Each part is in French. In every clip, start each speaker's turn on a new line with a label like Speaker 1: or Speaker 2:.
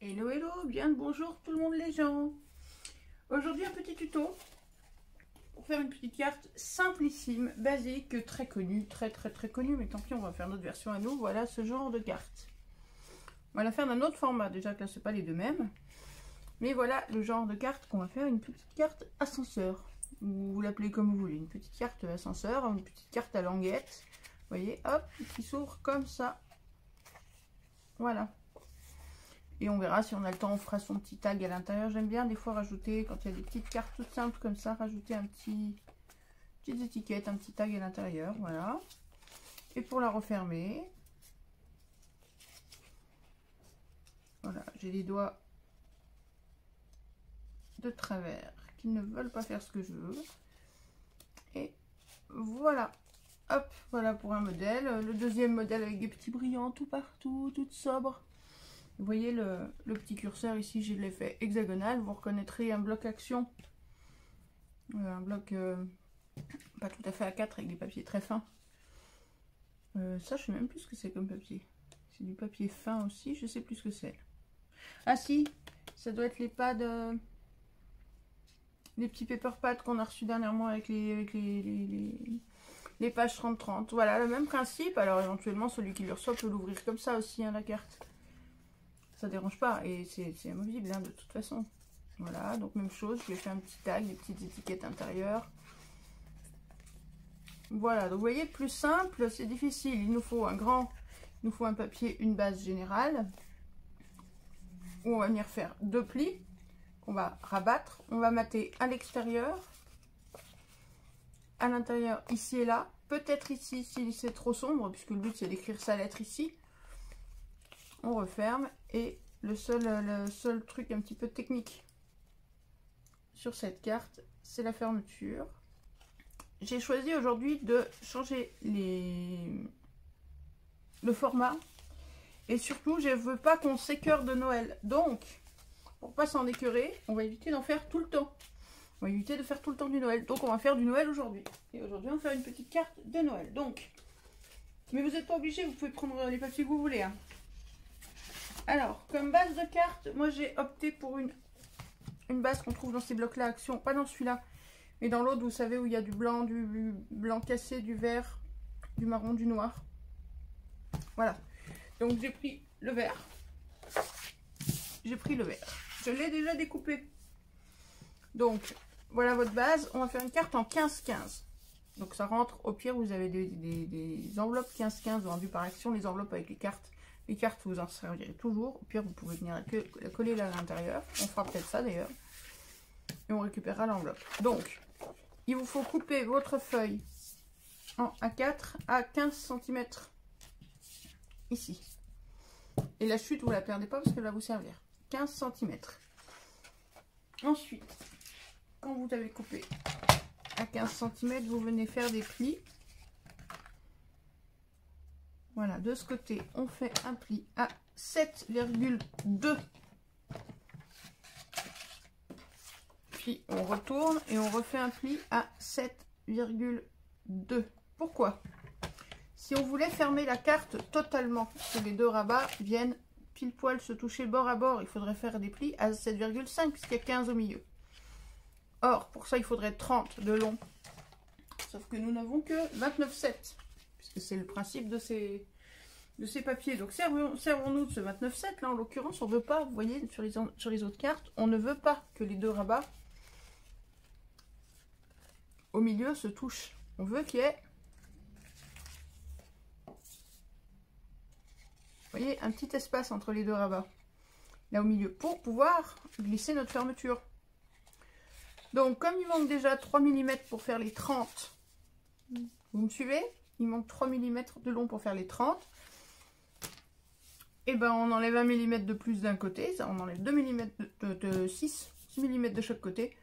Speaker 1: Hello hello, bien le bonjour tout le monde les gens. Aujourd'hui un petit tuto pour faire une petite carte simplissime, basique, très connue, très connue, mais tant pis on va faire notre version à nous. Voilà ce genre de carte. On va la faire d'un autre format, déjà que là c'est pas les deux mêmes. Mais voilà le genre de carte qu'on va faire, une petite carte ascenseur. Vous l'appelez comme vous voulez, une petite carte ascenseur, une petite carte à languette. Vous voyez, hop, qui s'ouvre comme ça. Voilà. Et on verra si on a le temps, on fera son petit tag à l'intérieur. J'aime bien des fois rajouter, quand il y a des petites cartes toutes simples comme ça, rajouter petites étiquettes, un petit tag à l'intérieur. Voilà. Et pour la refermer, voilà, j'ai les doigts de travers qui ne veulent pas faire ce que je veux. Et voilà. Hop, voilà pour un modèle. Le deuxième modèle avec des petits brillants tout partout, tout sobre. Vous voyez le petit curseur ici, je l'ai fait hexagonal. Vous reconnaîtrez un bloc action, un bloc pas tout à fait A4 avec des papiers très fins. Ça, je sais même plus ce que c'est comme papier. C'est du papier fin aussi, je sais plus ce que c'est. Ah si, ça doit être les pads, les petits paper pads qu'on a reçus dernièrement avec les pages 30-30. Voilà, le même principe. Alors éventuellement, celui qui le reçoit peut l'ouvrir comme ça aussi, hein, la carte. Ça dérange pas et c'est amovible hein, de toute façon. Voilà, donc même chose, je vais faire un petit tag, des petites étiquettes intérieures. Voilà, donc vous voyez, plus simple, c'est difficile. Il nous faut un papier, une base générale, où on va venir faire deux plis, qu'on va rabattre, on va mater à l'extérieur, à l'intérieur, ici et là, peut-être ici si c'est trop sombre, puisque le but c'est d'écrire sa lettre ici. On referme et le seul truc un petit peu technique sur cette carte, c'est la fermeture. J'ai choisi aujourd'hui de changer le format et surtout je ne veux pas qu'on s'écœure de Noël. Donc, pour pas s'en écœurer, on va éviter d'en faire tout le temps. On va éviter de faire tout le temps du Noël. Donc, on va faire du Noël aujourd'hui. Et aujourd'hui, on va faire une petite carte de Noël. Donc, mais vous n'êtes pas obligé, vous pouvez prendre les papiers que vous voulez. Hein. Alors, comme base de carte, moi j'ai opté pour une base qu'on trouve dans ces blocs-là, action, pas dans celui-là, mais dans l'autre, vous savez, où il y a du blanc cassé, du vert, du marron, du noir. Voilà. Donc j'ai pris le vert. Je l'ai déjà découpé. Donc, voilà votre base. On va faire une carte en 15-15. Donc ça rentre, au pire, vous avez des enveloppes 15-15 vendues par Action, les enveloppes avec les cartes. Les cartes, vous en servirez toujours. Au pire, vous pouvez venir la coller là à l'intérieur. On fera peut-être ça d'ailleurs. Et on récupérera l'enveloppe. Donc, il vous faut couper votre feuille en A4 à 15 cm. Ici. Et la chute, vous ne la perdez pas parce qu'elle va vous servir. 15 cm. Ensuite, quand vous avez coupé à 15 cm, vous venez faire des plis. Voilà, de ce côté, on fait un pli à 7,2. Puis on retourne et on refait un pli à 7,2. Pourquoi? Si on voulait fermer la carte totalement, que les deux rabats viennent pile poil se toucher bord à bord, il faudrait faire des plis à 7,5 puisqu'il y a 15 au milieu. Or, pour ça, il faudrait 30 de long. Sauf que nous n'avons que 29,7. Puisque c'est le principe de ces papiers. Donc servons-nous de ce 29,7. Là, en l'occurrence, on ne veut pas, vous voyez, sur les autres cartes, on ne veut pas que les deux rabats au milieu se touchent. On veut qu'il y ait, vous voyez, un petit espace entre les deux rabats. Là au milieu, pour pouvoir glisser notre fermeture. Donc, comme il manque déjà 3 mm pour faire les 30, vous me suivez? Il manque 3 mm de long pour faire les 30. Et ben on enlève 1 mm de plus d'un côté. Ça, on enlève 2 mm de 6 mm de chaque côté.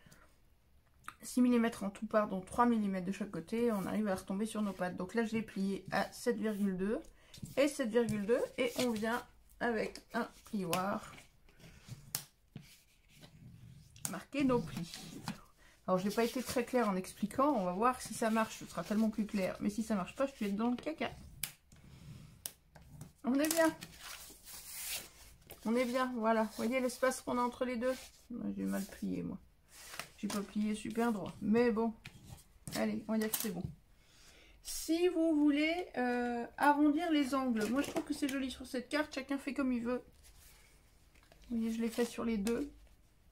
Speaker 1: 6 mm en tout, pardon, 3 mm de chaque côté. On arrive à retomber sur nos pattes. Donc là, je l'ai plié à 7,2 et 7,2. Et on vient avec un plioir marquer nos plis. Alors, je n'ai pas été très claire en expliquant. On va voir si ça marche. Ce sera tellement plus clair. Mais si ça marche pas, je suis dans le caca. On est bien. On est bien, voilà. Vous voyez l'espace qu'on a entre les deux? J'ai mal plié, moi. J'ai pas plié super droit. Mais bon, allez, on va dire que c'est bon. Si vous voulez arrondir les angles, moi je trouve que c'est joli sur cette carte. Chacun fait comme il veut. Vous voyez, je l'ai fait sur les deux,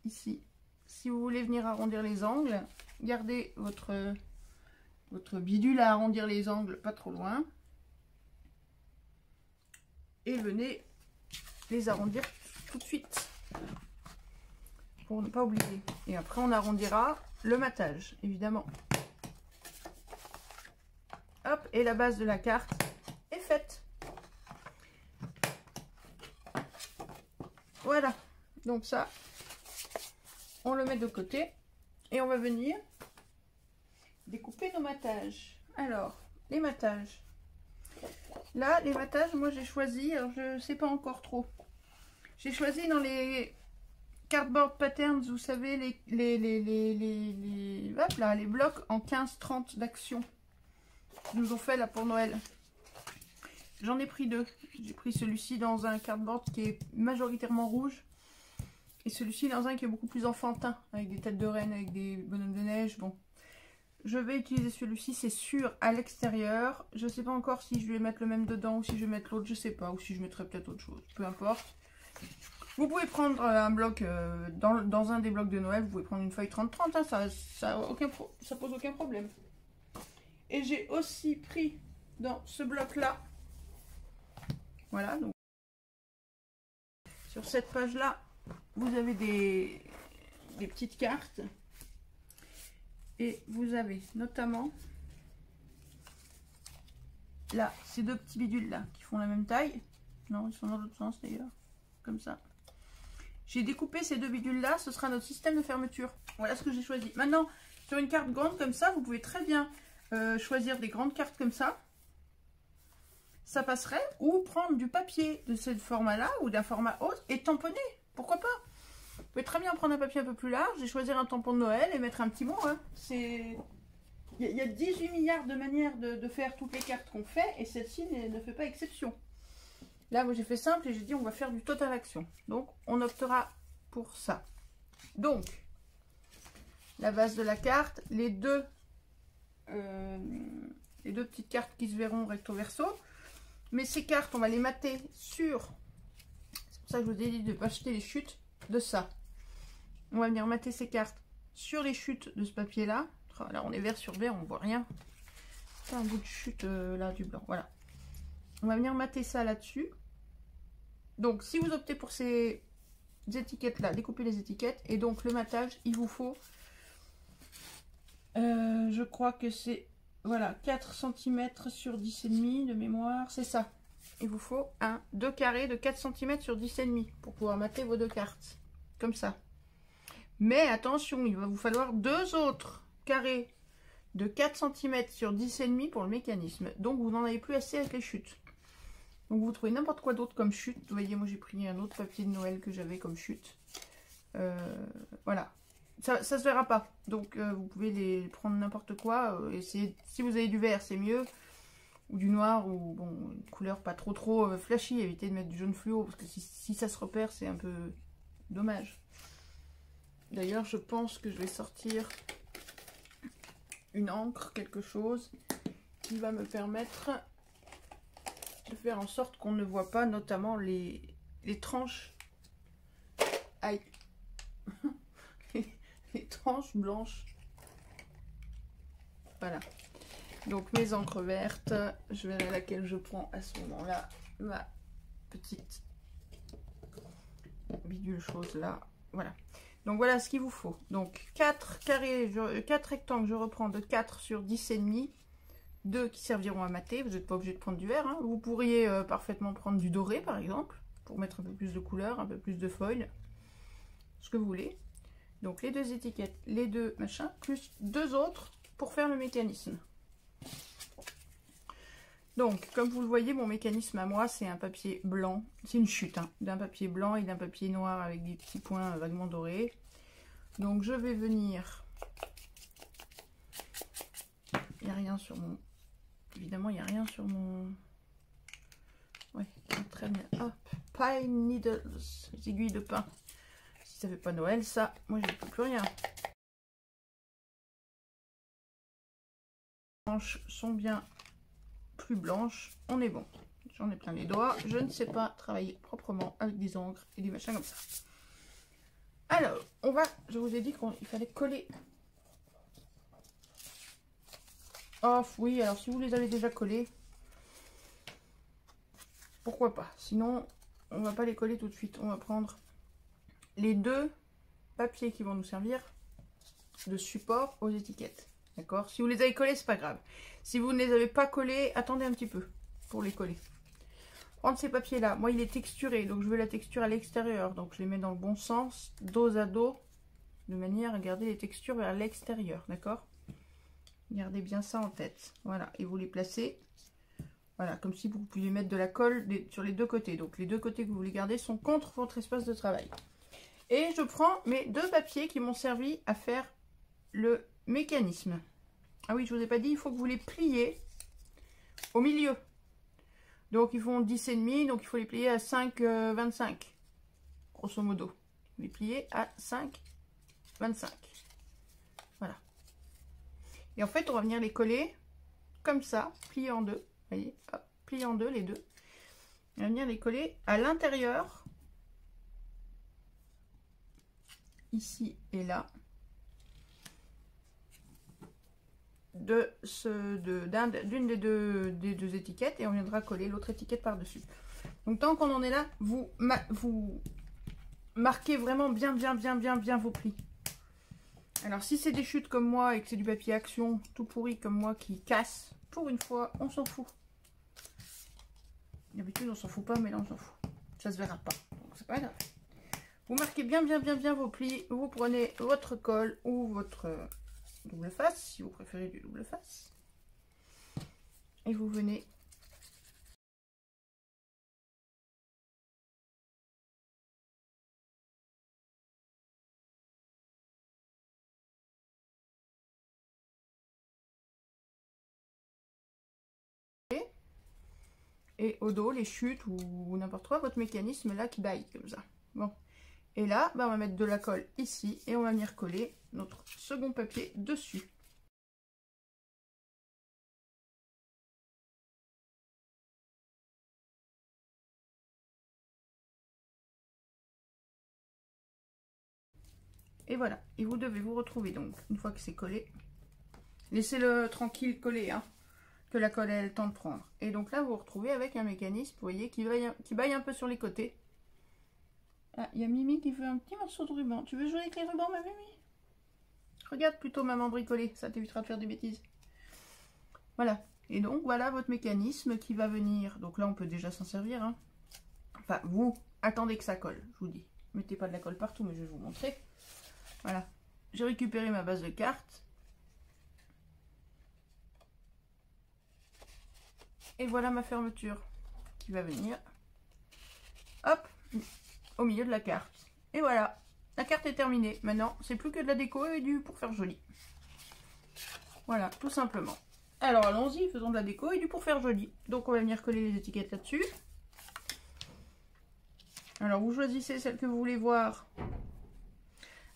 Speaker 1: ici. Si vous voulez venir arrondir les angles, gardez votre bidule à arrondir les angles pas trop loin. Et venez les arrondir tout de suite. Pour ne pas oublier. Et après, on arrondira le matage, évidemment. Hop, et la base de la carte est faite. Voilà. Donc ça, on le met de côté. Et on va venir découper nos matages. Alors, les matages. Là, les matages, moi j'ai choisi, alors je sais pas encore trop. J'ai choisi dans les cardboard patterns, vous savez, hop là, les blocs en 15-30 d'action. Ils nous ont fait là pour Noël. J'en ai pris deux. J'ai pris celui-ci dans un cardboard qui est majoritairement rouge. Et celui-ci dans un qui est beaucoup plus enfantin, avec des têtes de reine, avec des bonhommes de neige. Bon, je vais utiliser celui-ci, c'est sûr, à l'extérieur. Je ne sais pas encore si je vais mettre le même dedans ou si je vais mettre l'autre, je sais pas. Ou si je mettrai peut-être autre chose, peu importe. Vous pouvez prendre un bloc, dans un des blocs de Noël, vous pouvez prendre une feuille 30-30, hein, ça pose aucun problème. Et j'ai aussi pris dans ce bloc-là, voilà, donc sur cette page-là, vous avez des petites cartes. Et vous avez notamment, là, ces deux petits bidules là, qui font la même taille. Non, ils sont dans l'autre sens d'ailleurs, comme ça. J'ai découpé ces deux bidules là, ce sera notre système de fermeture. Voilà ce que j'ai choisi. Maintenant, sur une carte grande comme ça, vous pouvez très bien choisir des grandes cartes comme ça. Ça passerait. Ou prendre du papier de ce format-là, ou d'un format haut, et tamponner. Pourquoi pas? Vous pouvez très bien prendre un papier un peu plus large et choisir un tampon de Noël et mettre un petit mot. Hein. Il y a 18 milliards de manières de faire toutes les cartes qu'on fait, et celle-ci ne fait pas exception. Là, moi j'ai fait simple et j'ai dit on va faire du total action. Donc on optera pour ça. Donc, la base de la carte, les deux petites cartes qui se verront recto verso. Mais ces cartes, on va les mater sur... C'est pour ça que je vous ai dit de ne pas acheter les chutes de ça. On va venir mater ces cartes sur les chutes de ce papier-là. Là, on est vert sur vert, on ne voit rien. C'est un bout de chute là du blanc. Voilà. On va venir mater ça là-dessus. Donc, si vous optez pour ces étiquettes-là, découpez les étiquettes. Et donc, le matage, il vous faut... je crois que c'est... Voilà, 4 cm sur 10,5 de mémoire. C'est ça. Il vous faut deux carrés de 4 cm sur 10,5 pour pouvoir mater vos deux cartes. Comme ça. Mais attention, il va vous falloir deux autres carrés de 4 cm sur 10,5 pour le mécanisme. Donc vous n'en avez plus assez avec les chutes. Donc vous trouvez n'importe quoi d'autre comme chute. Vous voyez, moi j'ai pris un autre papier de Noël que j'avais comme chute. Voilà. Ça se verra pas. Donc vous pouvez les prendre n'importe quoi. Si vous avez du vert, c'est mieux. Ou du noir, ou bon, une couleur pas trop flashy. Évitez de mettre du jaune fluo, parce que si ça se repère, c'est un peu dommage. D'ailleurs, je pense que je vais sortir une encre, quelque chose qui va me permettre de faire en sorte qu'on ne voit pas notamment les tranches. Aïe. les tranches blanches. Voilà. Donc mes encres vertes, je verrai laquelle je prends à ce moment-là. Ma petite bidule chose là. Voilà. Donc voilà ce qu'il vous faut. Donc 4 carrés, 4 rectangles, je reprends de 4 sur 10,5. 2 qui serviront à mater. Vous n'êtes pas obligé de prendre du vert. Hein. Vous pourriez parfaitement prendre du doré par exemple. Pour mettre un peu plus de couleur, un peu plus de foil. Ce que vous voulez. Donc les deux étiquettes, les deux machins, plus deux autres pour faire le mécanisme. Donc, comme vous le voyez, mon mécanisme à moi, c'est un papier blanc. C'est une chute, hein, d'un papier blanc et d'un papier noir avec des petits points vaguement dorés. Donc, je vais venir... Il n'y a rien sur mon... Évidemment, il n'y a rien sur mon... Ouais, très bien. Hop, Pine Needles, les aiguilles de pin. Si ça fait pas Noël, ça, moi je ne peux plus rien. Les manches sont bien plus blanches, on est bon. J'en ai plein les doigts, je ne sais pas travailler proprement avec des encres et des machins comme ça. Alors, on va, je vous ai dit qu'il fallait coller. Oh oui, alors si vous les avez déjà collés, pourquoi pas. Sinon, on va pas les coller tout de suite. On va prendre les deux papiers qui vont nous servir de support aux étiquettes. D'accord? Si vous les avez collés, c'est pas grave. Si vous ne les avez pas collés, attendez un petit peu pour les coller. Prendre ces papiers là, moi il est texturé, donc je veux la texture à l'extérieur, donc je les mets dans le bon sens, dos à dos, de manière à garder les textures vers l'extérieur, d'accord? Gardez bien ça en tête, voilà, et vous les placez, voilà, comme si vous pouviez mettre de la colle sur les deux côtés, donc les deux côtés que vous voulez garder sont contre votre espace de travail. Et je prends mes deux papiers qui m'ont servi à faire le mécanisme. Ah oui, je vous ai pas dit, il faut que vous les pliez au milieu. Donc ils font 10,5, donc il faut les plier à 5,25, grosso modo. Les plier à 5,25. Voilà. Et en fait, on va venir les coller comme ça, pliés en deux. Vous voyez, hop, pliés en deux les deux. On va venir les coller à l'intérieur, ici et là, d'une des deux étiquettes, et on viendra coller l'autre étiquette par-dessus. Donc tant qu'on en est là, vous marquez vraiment bien vos plis. Alors si c'est des chutes comme moi et que c'est du papier action tout pourri comme moi qui casse, pour une fois, on s'en fout. D'habitude on s'en fout pas, mais là on s'en fout. Ça se verra pas, donc c'est pas grave. Vous marquez bien vos plis, vous prenez votre colle ou votre double face, si vous préférez du double face. Et vous venez et au dos les chutes ou n'importe quoi, votre mécanisme là qui baille comme ça. Bon, et là bah, on va mettre de la colle ici et on va venir coller notre second papier dessus. Et voilà, et vous devez vous retrouver donc, une fois que c'est collé, laissez-le tranquille coller, hein, que la colle ait le temps de prendre. Et donc là, vous vous retrouvez avec un mécanisme, vous voyez, qui baille un peu sur les côtés. Ah, il y a Mimi qui fait un petit morceau de ruban. Tu veux jouer avec les rubans, ma Mimi? Regarde plutôt maman bricoler, ça t'évitera de faire des bêtises. Voilà, et donc voilà votre mécanisme qui va venir. Donc là, on peut déjà s'en servir, hein. Enfin, vous, attendez que ça colle, je vous dis. Mettez pas de la colle partout, mais je vais vous montrer. Voilà, j'ai récupéré ma base de cartes. Et voilà ma fermeture qui va venir. Hop, au milieu de la carte. Et voilà, la carte est terminée. Maintenant, c'est plus que de la déco et du pour faire joli. Voilà, tout simplement. Alors allons-y, faisons de la déco et du pour faire joli. Donc on va venir coller les étiquettes là-dessus. Alors vous choisissez celle que vous voulez voir.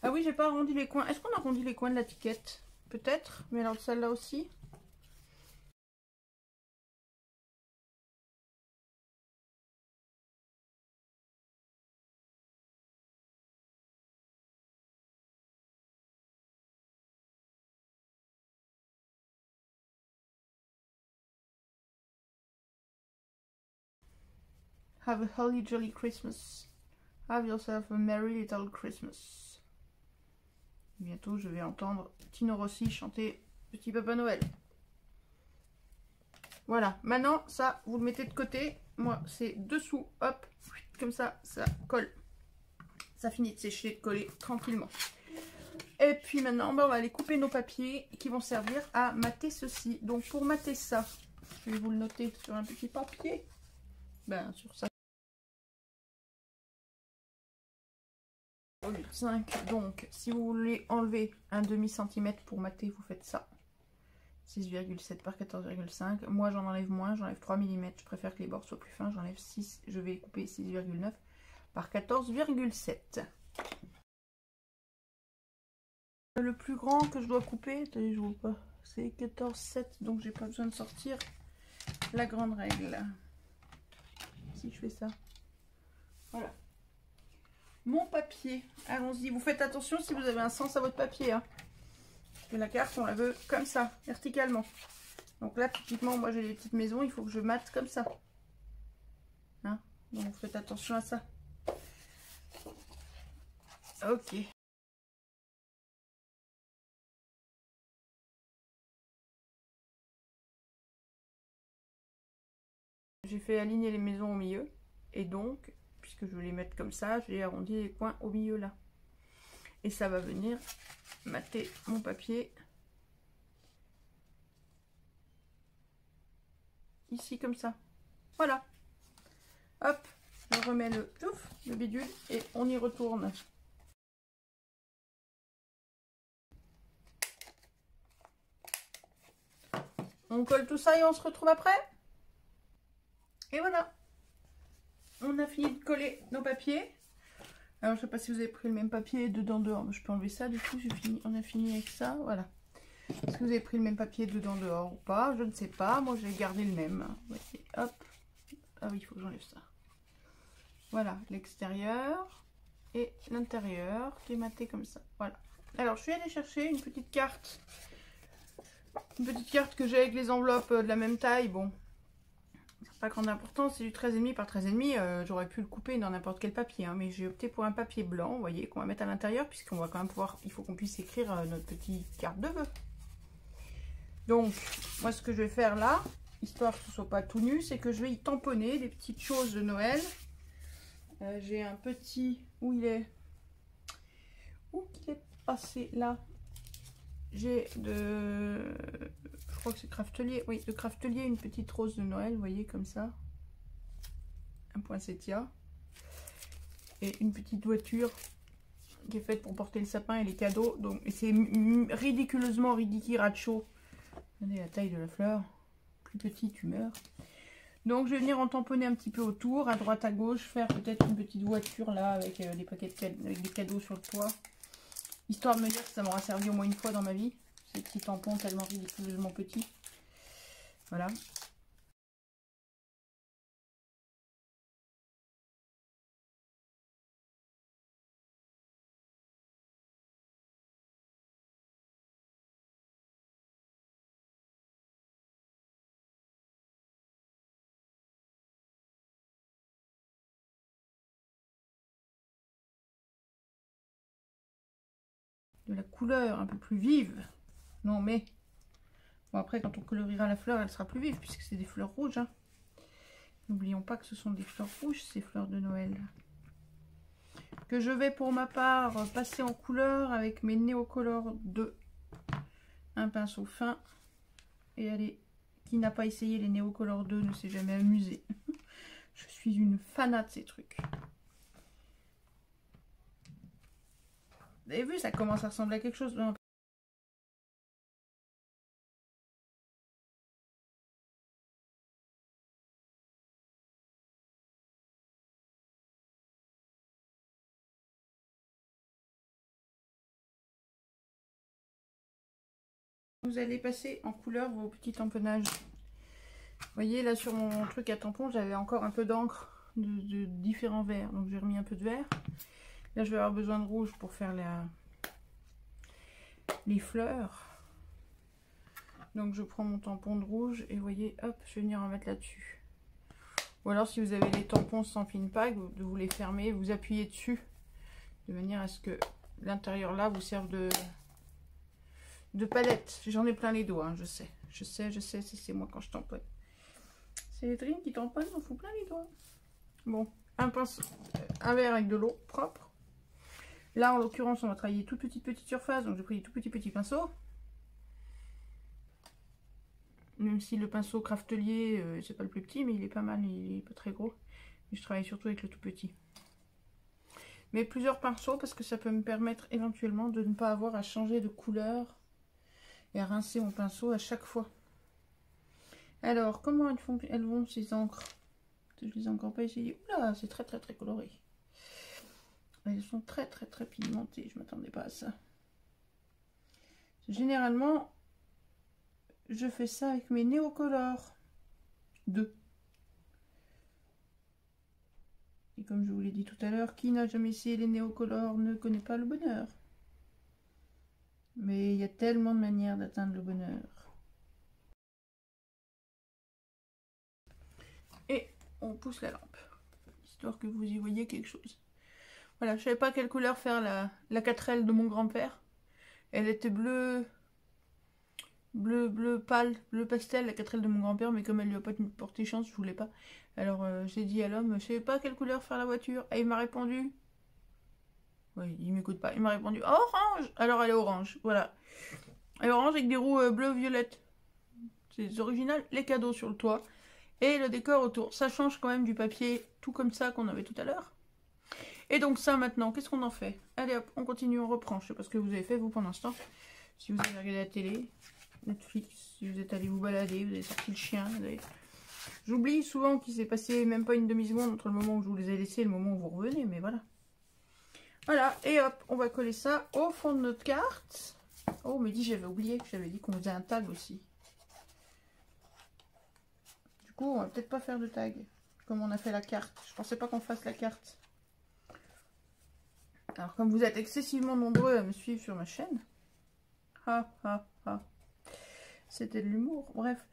Speaker 1: Ah oui, j'ai pas arrondi les coins. Est-ce qu'on a arrondi les coins de l'étiquette? Peut-être, mais alors celle-là aussi. Have a holly jolly Christmas. Have yourself a merry little Christmas. Bientôt, je vais entendre Tino Rossi chanter Petit Papa Noël. Voilà, maintenant, ça, vous le mettez de côté. Moi, c'est dessous, hop, comme ça, ça colle. Ça finit de sécher, de coller tranquillement. Et puis maintenant, ben, on va aller couper nos papiers qui vont servir à mater ceci. Donc, pour mater ça, je vais vous le noter sur un petit papier. Ben, sur ça. 5. Donc, si vous voulez enlever un demi-centimètre pour mater, vous faites ça. 6,7 par 14,5. Moi j'en enlève moins, j'enlève 3 mm. Je préfère que les bords soient plus fins, j'enlève 6. Je vais couper 6,9 par 14,7. Le plus grand que je dois couper, attendez, je vois pas, c'est 14,7, donc j'ai pas besoin de sortir la grande règle. Si je fais ça, voilà. Mon papier, allons-y. Vous faites attention si vous avez un sens à votre papier, hein. Parce que la carte, on la veut comme ça, verticalement. Donc là, typiquement, moi j'ai des petites maisons, il faut que je mate comme ça. Hein, donc vous faites attention à ça. Ok. J'ai fait aligner les maisons au milieu. Et donc, puisque je vais les mettre comme ça, j'ai arrondi les coins au milieu là. Et ça va venir mater mon papier. Ici comme ça. Voilà. Hop, je remets le bidule et on y retourne. On colle tout ça et on se retrouve après. Et voilà. On a fini de coller nos papiers. Alors je sais pas si vous avez pris le même papier dedans dehors. Je peux enlever ça du coup. On a fini avec ça. Voilà. Est-ce que vous avez pris le même papier dedans dehors ou pas? Je ne sais pas. Moi j'ai gardé le même. Voyez, hop. Ah oui, il faut que j'enlève ça. Voilà, l'extérieur et l'intérieur qui est maté comme ça. Voilà. Alors je suis allée chercher une petite carte. Une petite carte que j'ai avec les enveloppes de la même taille. Bon, c'est pas grande importance, c'est du 13,5 par 13,5. J'aurais pu le couper dans n'importe quel papier, hein, mais j'ai opté pour un papier blanc, vous voyez, qu'on va mettre à l'intérieur, puisqu'on va quand même pouvoir, il faut qu'on puisse écrire notre petite carte de vœux. Donc, moi ce que je vais faire là, histoire que ce soit pas tout nu, c'est que je vais y tamponner des petites choses de Noël. J'ai un petit, où il est passé là. J'ai de, je crois que c'est Craftelier, oui, de Craftelier, une petite rose de Noël, vous voyez, comme ça. Un poinsettia. Et une petite voiture qui est faite pour porter le sapin et les cadeaux. Donc, c'est ridiculeusement ridiciracho. Regardez la taille de la fleur. Plus petit, tu meurs. Donc, je vais venir en tamponner un petit peu autour, à droite, à gauche, faire peut-être une petite voiture là, avec des paquets avec des cadeaux sur le toit. Histoire de me dire que ça m'aura servi au moins une fois dans ma vie. Ces petits tampons tellement ridiculeusement petits. Voilà. De la couleur un peu plus vive. Non mais... Bon après quand on colorira la fleur, elle sera plus vive puisque c'est des fleurs rouges. Hein. N'oublions pas que ce sont des fleurs rouges, ces fleurs de Noël. Que je vais pour ma part passer en couleur avec mes Neocolor 2. Un pinceau fin. Et allez, qui n'a pas essayé les Neocolor 2 ne s'est jamais amusé. Je suis une fanat de ces trucs. Vous avez vu, ça commence à ressembler à quelque chose. Vous allez passer en couleur vos petits tamponnages. Vous voyez, là sur mon truc à tampon, j'avais encore un peu d'encre de différents verts. Donc j'ai remis un peu de vert. Là, je vais avoir besoin de rouge pour faire les fleurs. Donc je prends mon tampon de rouge et vous voyez, hop, je vais venir en mettre là-dessus. Ou alors si vous avez les tampons sans pin pack, vous les fermez, vous appuyez dessus. De manière à ce que l'intérieur là vous serve de palette. J'en ai plein les doigts, hein, je sais, c'est moi quand je tamponne. C'est les Dream qui tamponnent, on fout plein les doigts. Bon, un pinceau, un verre avec de l'eau propre. Là, en l'occurrence, on va travailler toute petite surface, donc j'ai pris des tout petits pinceaux. Même si le pinceau Craftelier, c'est pas le plus petit, mais il est pas mal, il est pas très gros. Mais je travaille surtout avec le tout petit. Mais plusieurs pinceaux, parce que ça peut me permettre éventuellement de ne pas avoir à changer de couleur et à rincer mon pinceau à chaque fois. Alors, comment elles vont ces encres? Je les ai encore pas essayées. Oula, c'est très coloré. Elles sont très pigmentées, je m'attendais pas à ça. Généralement, je fais ça avec mes Neocolor 2. Et comme je vous l'ai dit tout à l'heure, qui n'a jamais essayé les Neocolor ne connaît pas le bonheur. Mais il y a tellement de manières d'atteindre le bonheur. Et on pousse la lampe, histoire que vous y voyez quelque chose. Voilà, je savais pas quelle couleur faire la 4L de mon grand-père. Elle était bleu pâle, bleu pastel, la 4L de mon grand-père, mais comme elle lui a pas porté chance, je voulais pas. Alors j'ai dit à l'homme, je savais pas quelle couleur faire la voiture. Et il m'a répondu, oui, il m'écoute pas, il m'a répondu orange. Alors elle est orange, voilà. Elle est orange avec des roues bleu-violette. C'est original, les cadeaux sur le toit. Et le décor autour, ça change quand même du papier tout comme ça qu'on avait tout à l'heure. Et donc ça maintenant, qu'est-ce qu'on en fait? Allez hop, on continue, on reprend. Je sais pas ce que vous avez fait vous pendant ce temps. Si vous avez regardé la télé, Netflix, si vous êtes allé vous balader, vous avez sorti le chien. J'oublie souvent qu'il s'est passé même pas une demi-seconde entre le moment où je vous les ai laissés et le moment où vous revenez, mais voilà. Voilà, et hop, on va coller ça au fond de notre carte. Oh, mais j'avais oublié que j'avais dit qu'on faisait un tag aussi. Du coup, on va peut-être pas faire de tag, comme on a fait la carte. Je pensais pas qu'on fasse la carte. Alors, comme vous êtes excessivement nombreux à me suivre sur ma chaîne, c'était de l'humour. Bref,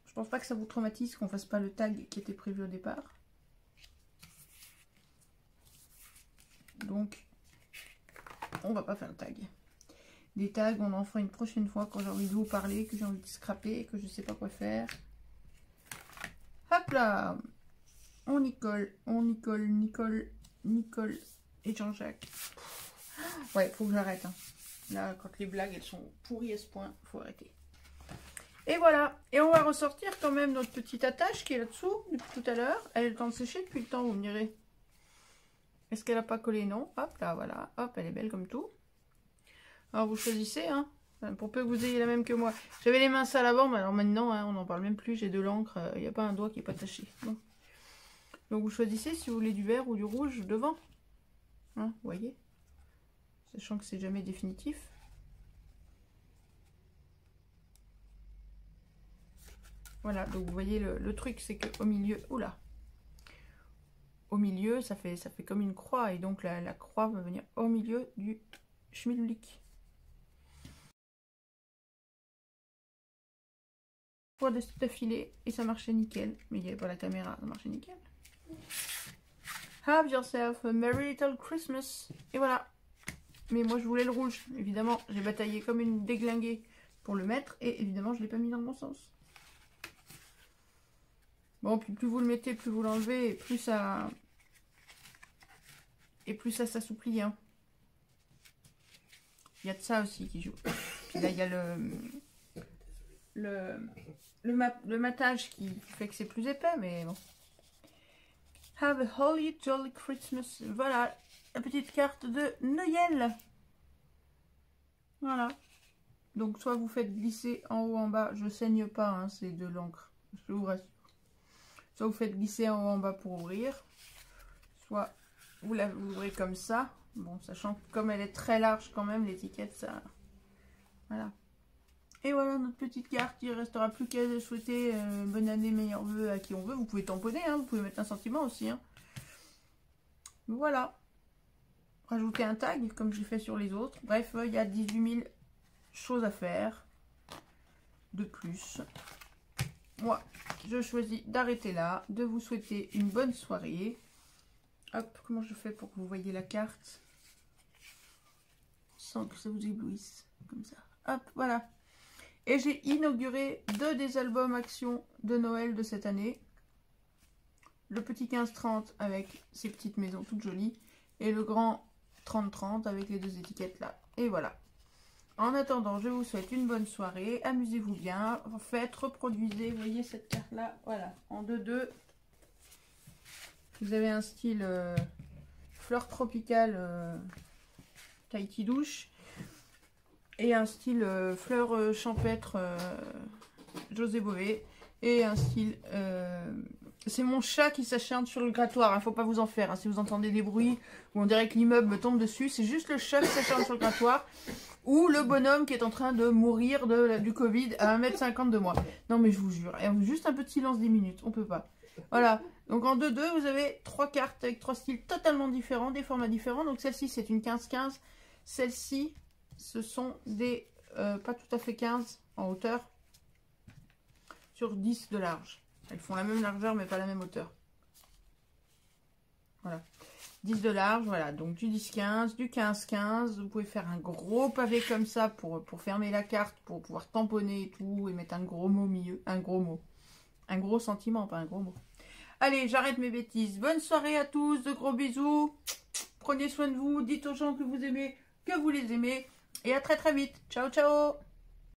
Speaker 1: je pense pas que ça vous traumatise qu'on fasse pas le tag qui était prévu au départ. Donc, on va pas faire le tag. Des tags, on en fera une prochaine fois quand j'ai envie de vous parler, que j'ai envie de scraper, que je sais pas quoi faire. Hop là, on y colle, Nicole et Jean-Jacques. Ouais, faut que j'arrête. Hein. Là, quand les blagues, elles sont pourries à ce point, faut arrêter. Et voilà. Et on va ressortir quand même notre petite attache qui est là-dessous, depuis tout à l'heure. Elle est le temps de sécher depuis le temps, vous me direz. Est-ce qu'elle n'a pas collé? Non. Hop là, voilà. Hop, elle est belle comme tout. Alors, vous choisissez, hein. Pour peu que vous ayez la même que moi. J'avais les mains sales avant, mais alors maintenant, hein, on n'en parle même plus. J'ai de l'encre. Il n'y a pas un doigt qui n'est pas taché. Bon. Donc, vous choisissez si vous voulez du vert ou du rouge devant. Hein, vous voyez? Sachant que c'est jamais définitif. Voilà, donc vous voyez le truc, c'est qu'au milieu, oula, au milieu, ça fait comme une croix, et donc la croix va venir au milieu du schmilblick. Pour d'affilée, et ça marchait nickel, mais il n'y avait pas la caméra, ça marchait nickel. Have yourself a merry little Christmas, et voilà. Mais moi je voulais le rouge, évidemment, j'ai bataillé comme une déglinguée pour le mettre, et évidemment je ne l'ai pas mis dans le bon sens. Bon, puis plus vous le mettez, plus vous l'enlevez, et plus ça s'assouplit. Hein. Il y a de ça aussi qui joue. Puis là, il y a le matage qui fait que c'est plus épais, mais bon. Have a holly jolly Christmas. Voilà, la petite carte de Noël. Voilà. Donc, soit vous faites glisser en haut, en bas. Je saigne pas, hein, c'est de l'encre. Je vous rassure. Soit vous faites glisser en haut, en bas pour ouvrir. Soit vous la ouvrez comme ça. Bon, sachant que comme elle est très large quand même, l'étiquette, ça... Voilà. Et voilà notre petite carte. Il ne restera plus qu'à souhaiter bonne année, meilleurs vœux à qui on veut. Vous pouvez tamponner, hein, vous pouvez mettre un sentiment aussi. Hein. Voilà. Rajouter un tag, comme j'ai fait sur les autres. Bref, il y a 18 000 choses à faire. De plus. Moi, je choisis d'arrêter là, de vous souhaiter une bonne soirée. Hop, comment je fais pour que vous voyez la carte sans que ça vous éblouisse, comme ça. Hop, voilà. Et j'ai inauguré 2 des albums Action de Noël de cette année. Le petit 15-30 avec ses petites maisons toutes jolies. Et le grand 30-30 avec les 2 étiquettes là. Et voilà. En attendant, je vous souhaite une bonne soirée. Amusez-vous bien. Faites, reproduisez. Vous voyez cette carte là. Voilà. En 2-2. Vous avez un style fleur tropicale Tahiti douche. Et un style fleur champêtre José Bové. Et un style... c'est mon chat qui s'acharne sur le grattoir, hein, faut pas vous en faire. Hein, si vous entendez des bruits où on dirait que l'immeuble me tombe dessus, c'est juste le chat qui s'acharne sur le grattoir. Ou le bonhomme qui est en train de mourir du Covid à 1,50 m de moi. Non mais je vous jure, juste un peu de silence 10 minutes, on peut pas. Voilà, donc en 2-2, vous avez 3 cartes avec 3 styles totalement différents, des formats différents. Donc celle-ci, c'est une 15-15. Celle-ci, ce sont des pas tout à fait 15 en hauteur, sur 10 de large. Elles font la même largeur, mais pas la même hauteur. Voilà. 10 de large, voilà. Donc du 10-15, du 15-15. Vous pouvez faire un gros pavé comme ça pour fermer la carte, pour pouvoir tamponner et tout, et mettre un gros mot au milieu. Un gros mot. Un gros sentiment, pas un gros mot. Allez, j'arrête mes bêtises. Bonne soirée à tous, de gros bisous. Prenez soin de vous, dites aux gens que vous aimez, que vous les aimez. Et à très très vite. Ciao, ciao.